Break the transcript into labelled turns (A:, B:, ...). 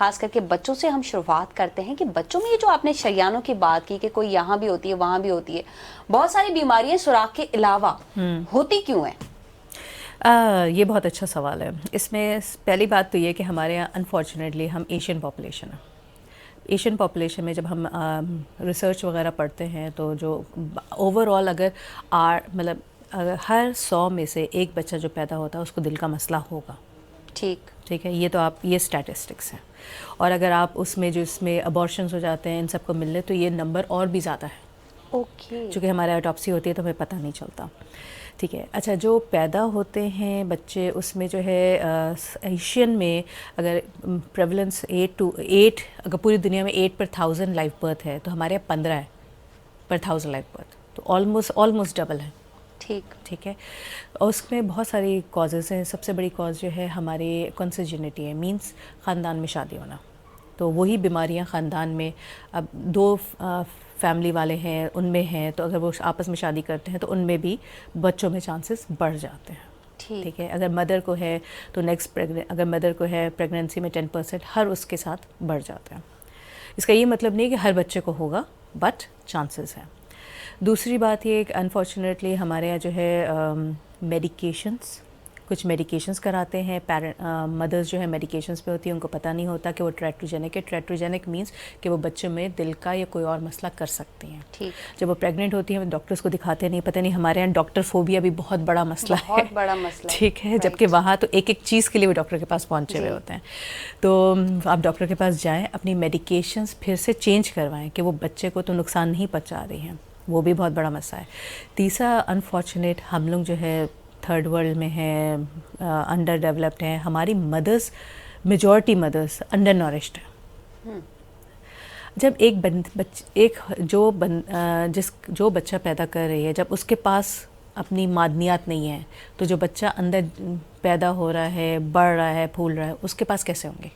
A: خاص کر کے بچوں سے ہم شروعات کرتے ہیں کہ بچوں میں یہ جو آپ نے شریانوں کی بات کی کہ کوئی یہاں بھی ہوتی ہے وہاں بھی ہوتی ہے، بہت ساری بیماریاں سوراخ کے علاوہ ہوتی کیوں ہیں؟
B: یہ بہت اچھا سوال ہے. اس میں پہلی بات تو یہ کہ ہمارے یہاں انفارچونیٹلی ہم ایشین پاپولیشن ہیں. ایشین پاپولیشن میں جب ہم ریسرچ وغیرہ پڑھتے ہیں تو جو اوور آل مطلب ہر 100 میں سے ایک بچہ جو پیدا ہوتا ہے اس کو دل کا مسئلہ ہوگا. ٹھیک ہے، یہ تو یہ اسٹیٹسٹکس ہیں. اور اگر آپ اس میں ابارشنز ہو جاتے ہیں ان سب کو ملنے تو یہ نمبر اور بھی زیادہ ہے. چونکہ ہمارے آٹوپسی ہوتی ہے تو ہمیں پتہ نہیں چلتا. ٹھیک ہے. اچھا، جو پیدا ہوتے ہیں بچے اس میں جو ہے ایشین میں اگر پریولنس 8 اگر پوری دنیا میں 8 پر 1000 لائف برتھ ہے تو ہمارے یہاں 15 ہے پر 1000 لائف برتھ، تو آلموسٹ ڈبل ہے. ٹھیک ہے. اور اس میں بہت ساری کازز ہیں. سب سے بڑی کاز جو ہے ہماری کنسجنٹی ہے، مینس خاندان میں شادی ہونا. تو وہی بیماریاں خاندان میں اب 2 فیملی والے ہیں ان میں ہیں تو اگر وہ آپس میں شادی کرتے ہیں تو ان میں بھی بچوں میں چانسز بڑھ جاتے ہیں. ٹھیک ہے. اگر مدر کو ہے تو اگر مدر کو ہے پریگننسی میں 10% ہر اس کے ساتھ بڑھ جاتا ہے. اس کا یہ مطلب نہیں کہ ہر بچے کو ہوگا، بٹ چانسز ہیں. دوسری بات یہ کہ انفارچونیٹلی ہمارے یہاں جو ہے کچھ میڈیکیشنز کراتے ہیں. مدرز جو ہے میڈیکیشنز پہ ہوتی ہیں، ان کو پتہ نہیں ہوتا کہ وہ ٹریٹروجینک ہے. ٹریٹروجینک مینس کہ وہ بچے میں دل کا یا کوئی اور مسئلہ کر سکتی ہیں. جب وہ پریگننٹ ہوتی ہیں وہ ڈاکٹرز کو دکھاتے نہیں. پتہ نہیں ہمارے یہاں ڈاکٹر فوبیا بھی بہت بڑا مسئلہ ہے. ٹھیک ہے. جبکہ وہاں تو ایک چیز کے لیے وہ ڈاکٹر کے پاس پہنچے ہوئے ہوتے ہیں. تو آپ ڈاکٹر کے پاس جائیں، اپنی میڈیکیشنز پھر سے چینج کروائیں کہ وہ بچے کو تو نقصان نہیں پہنچا رہی ہیں. وہ بھی بہت بڑا مسئلہ ہے. تیسرا انفارچونیٹ ہم لوگ جو ہے تھرڈ ورلڈ میں ہیں، انڈر ڈیولپڈ ہیں. ہماری مدرس میجورٹی مدرس انڈر نورشڈ ہیں. جب جو بچہ پیدا کر رہی ہے جب اس کے پاس اپنی معدنیات نہیں ہیں تو جو بچہ اندر پیدا ہو رہا ہے، بڑھ رہا ہے، پھول رہا ہے، اس کے پاس کیسے ہوں گے؟